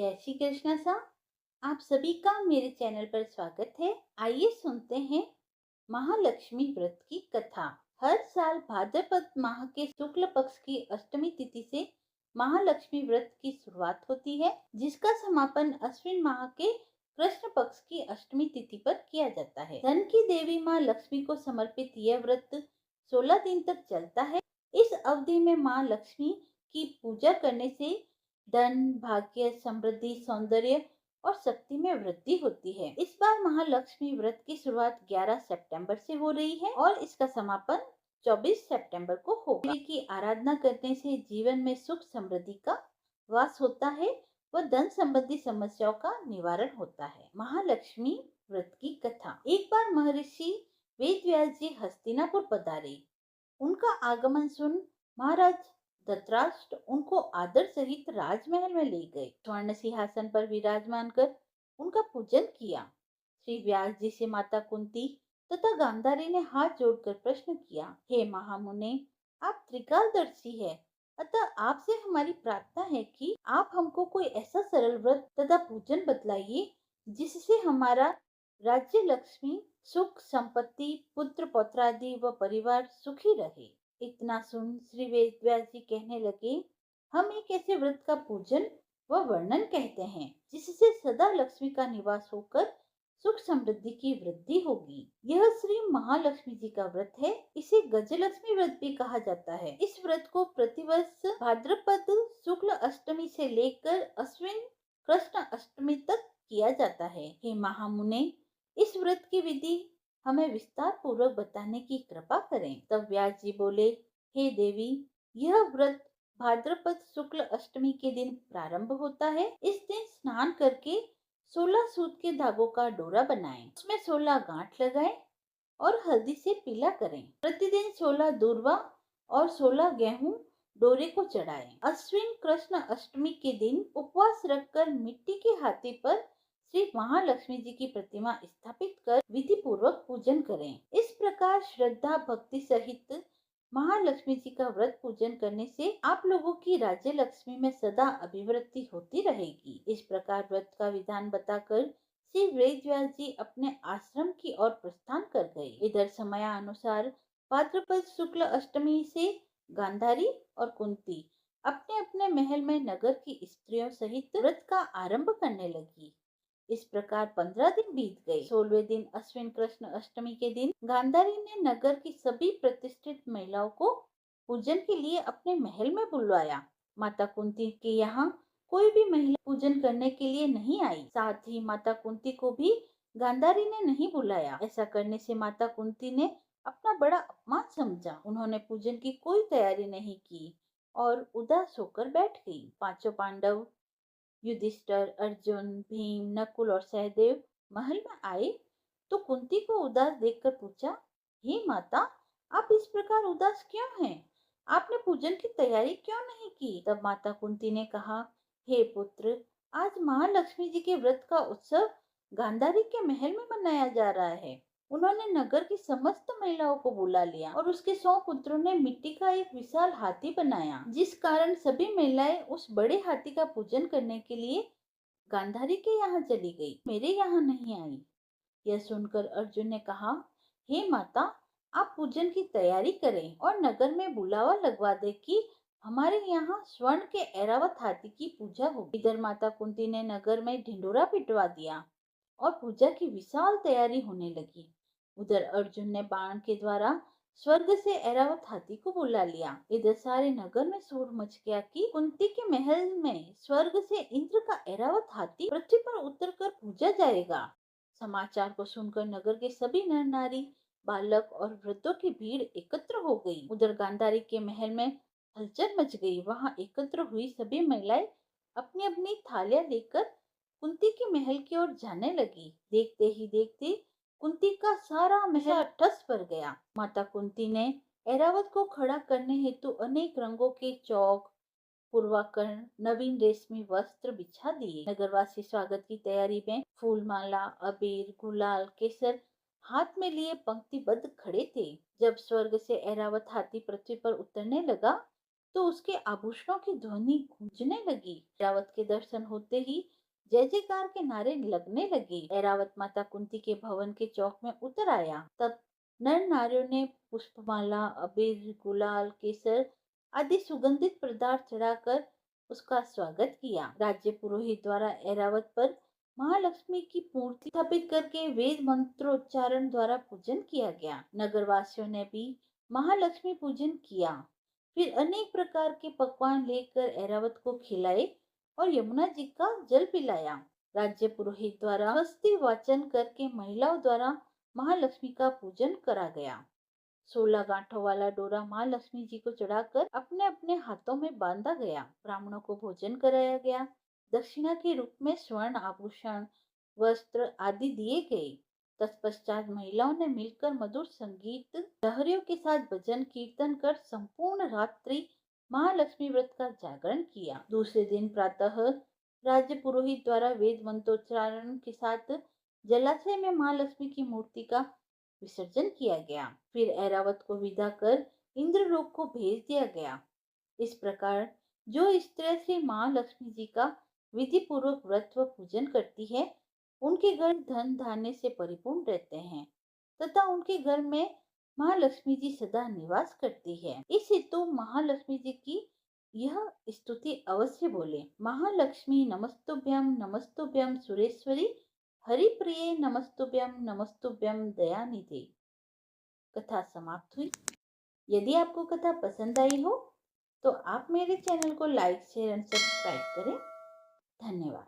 जय श्री कृष्ण सा। आप सभी का मेरे चैनल पर स्वागत है। आइए सुनते हैं महालक्ष्मी व्रत की कथा। हर साल भाद्रपद माह के शुक्ल पक्ष की अष्टमी तिथि से महालक्ष्मी व्रत की शुरुआत होती है, जिसका समापन अश्विन माह के कृष्ण पक्ष की अष्टमी तिथि पर किया जाता है। धन की देवी माँ लक्ष्मी को समर्पित यह व्रत 16 दिन तक चलता है। इस अवधि में माँ लक्ष्मी की पूजा करने से धन, भाग्य, समृद्धि, सौंदर्य और शक्ति में वृद्धि होती है। इस बार महालक्ष्मी व्रत की शुरुआत 11 सितंबर से हो रही है और इसका समापन 24 सितंबर को होगा। देवी की आराधना करने से जीवन में सुख समृद्धि का वास होता है व धन संबंधी समस्याओं का निवारण होता है। महालक्ष्मी व्रत की कथा। एक बार महर्षि वेदव्यास जी हस्तिनापुर पधारे। उनका आगमन सुन महाराज धृतराष्ट्र उनको आदर सहित राजमहल में ले गए। स्वर्ण सिंहासन पर विराजमान कर उनका पूजन किया। श्री व्यास जी से माता कुंती तथा गांधारी ने हाथ जोड़कर प्रश्न किया, हे महामुने, आप त्रिकालदर्शी है, अतः आपसे हमारी प्रार्थना है कि आप हमको कोई ऐसा सरल व्रत तथा पूजन बतलाइए जिससे हमारा राज्य, लक्ष्मी, सुख, संपत्ति, पुत्र पौत्रादि व परिवार सुखी रहे। इतना सुन श्री वेदव्यास जी कहने लगे, हम एक ऐसे व्रत का पूजन व वर्णन कहते हैं जिससे सदा लक्ष्मी का निवास होकर सुख समृद्धि की वृद्धि होगी। यह श्री महालक्ष्मी जी का व्रत है। इसे गजलक्ष्मी व्रत भी कहा जाता है। इस व्रत को प्रतिवर्ष भाद्रपद शुक्ल अष्टमी से लेकर अश्विन कृष्ण अष्टमी तक किया जाता है। हे महामुने, इस व्रत की विधि हमें विस्तार पूर्वक बताने की कृपा करें। तब व्यास जी बोले, हे देवी, यह व्रत भाद्रपद शुक्ल अष्टमी के दिन प्रारंभ होता है। इस दिन स्नान करके 16 सूत के धागों का डोरा बनाएं, उसमें 16 गांठ लगाएं और हल्दी से पीला करें। प्रतिदिन 16 दूर्वा और 16 गेहूं डोरे को चढ़ाएं। अश्विन कृष्ण अष्टमी के दिन उपवास रखकर मिट्टी के हाथी पर श्री महालक्ष्मी जी की प्रतिमा स्थापित कर विधि पूर्वक पूजन करें। इस प्रकार श्रद्धा भक्ति सहित महालक्ष्मी जी का व्रत पूजन करने से आप लोगों की राज्य लक्ष्मी में सदा अभिवृद्धि होती रहेगी। इस प्रकार व्रत का विधान बताकर श्री वेदव्यास जी अपने आश्रम की ओर प्रस्थान कर गए। इधर समयानुसार भाद्रपद शुक्ल अष्टमी से गांधारी और कुंती अपने अपने महल में नगर की स्त्रियों सहित व्रत का आरंभ करने लगी। इस प्रकार 15 दिन बीत गए। 16वें दिन अश्विन कृष्ण अष्टमी के दिन गांधारी ने नगर की सभी प्रतिष्ठित महिलाओं को पूजन के लिए अपने महल में बुलवाया। माता कुंती के यहाँ कोई भी महिला पूजन करने के लिए नहीं आई। साथ ही माता कुंती को भी गांधारी ने नहीं बुलाया। ऐसा करने से माता कुंती ने अपना बड़ा अपमान समझा। उन्होंने पूजन की कोई तैयारी नहीं की और उदास होकर बैठ गई। पांचों पांडव युधिष्ठिर, अर्जुन, भीम, नकुल और सहदेव महल में आए तो कुंती को उदास देखकर पूछा, हे माता, आप इस प्रकार उदास क्यों हैं? आपने पूजन की तैयारी क्यों नहीं की? तब माता कुंती ने कहा, हे पुत्र, आज महालक्ष्मी जी के व्रत का उत्सव गांधारी के महल में मनाया जा रहा है। उन्होंने नगर की समस्त महिलाओं को बुला लिया और उसके 100 पुत्रों ने मिट्टी का एक विशाल हाथी बनाया, जिस कारण सभी महिलाएं उस बड़े हाथी का पूजन करने के लिए गांधारी के यहाँ चली गई, मेरे यहाँ नहीं आई। यह सुनकर अर्जुन ने कहा, हे माता, आप पूजन की तैयारी करें और नगर में बुलावा लगवा दे कि हमारे यहाँ स्वर्ण के ऐरावत हाथी की पूजा होगी। इधर माता कुंती ने नगर में ढिंडोरा पिटवा दिया और पूजा की विशाल तैयारी होने लगी। उधर अर्जुन ने बाण के द्वारा स्वर्ग से ऐरावत हाथी को बुला लिया। इधर सारे नगर में शोर मच गया कि कुंती के महल में स्वर्ग से इंद्र का ऐरावत हाथी पृथ्वी पर उतरकर पूजा जाएगा। समाचार को सुनकर नगर के सभी नर नारी, बालक और वृद्धों की भीड़ एकत्र हो गई। उधर गांधारी के महल में हलचल मच गई। वहां एकत्र हुई सभी महिलाएं अपनी अपनी थालियां लेकर कुंती के महल की ओर जाने लगी। देखते ही देखते कुंती का सारा महल ठस भर गया। माता कुंती ने ऐरावत को खड़ा करने हेतु अनेक रंगों के चौक, पूर्वाकर्ण, नवीन रेशमी वस्त्र बिछा दिए। नगरवासी स्वागत की तैयारी में फूल माला, अबीर, गुलाल, केसर हाथ में लिए पंक्तिबद्ध खड़े थे। जब स्वर्ग से ऐरावत हाथी पृथ्वी पर उतरने लगा तो उसके आभूषणों की ध्वनि गूंजने लगी। ऐरावत के दर्शन होते ही जय जयकार के नारे लगने लगे। ऐरावत माता कुंती के भवन के चौक में उतर आया। तब नर नारियों ने पुष्पमाला, अबीर, गुलाल, केसर आदि सुगंधित पदार्थ चढ़ाकर उसका स्वागत किया। राज्य पुरोहित द्वारा ऐरावत पर महालक्ष्मी की मूर्ति स्थापित करके वेद मंत्रोच्चारण द्वारा पूजन किया गया। नगरवासियों ने भी महालक्ष्मी पूजन किया। फिर अनेक प्रकार के पकवान लेकर ऐरावत को खिलाए और यमुना जी का जल पिलाया। राज्य पुरोहित द्वारा स्वस्ति वाचन करके महिलाओं द्वारा महालक्ष्मी का पूजन करा गया। 16 गांठों वाला डोरा माँ लक्ष्मी जी को चढ़ाकर अपने अपने हाथों में बांधा गया। ब्राह्मणों को भोजन कराया गया। दक्षिणा के रूप में स्वर्ण आभूषण, वस्त्र आदि दिए गए। तत्पश्चात महिलाओं ने मिलकर मधुर संगीत लहरियों के साथ भजन कीर्तन कर संपूर्ण रात्रि महालक्ष्मी व्रत का जागरण किया। दूसरे दिन प्रातः राज्य पुरोहित द्वारा वेद मंत्रोच्चारण के साथ जलाशय में माँ लक्ष्मी की मूर्ति का विसर्जन किया गया। फिर ऐरावत को विदा कर इंद्रलोक को भेज दिया गया। इस प्रकार जो स्त्रियां श्री महालक्ष्मी जी का विधि पूर्वक व्रत व पूजन करती है, उनके घर धन धान्य से परिपूर्ण रहते हैं तथा उनके घर में महालक्ष्मी जी सदा निवास करती है। इस हेतु महालक्ष्मी जी की यह स्तुति अवश्य बोले। महालक्ष्मी नमस्तुभ्यम नमस्तुभ्यम सुरेश्वरी, हरिप्रिये नमस्तुभ्यम नमस्तुभ्यम दयानिधे। कथा समाप्त हुई। यदि आपको कथा पसंद आई हो तो आप मेरे चैनल को लाइक, शेयर एंड सब्सक्राइब करें। धन्यवाद।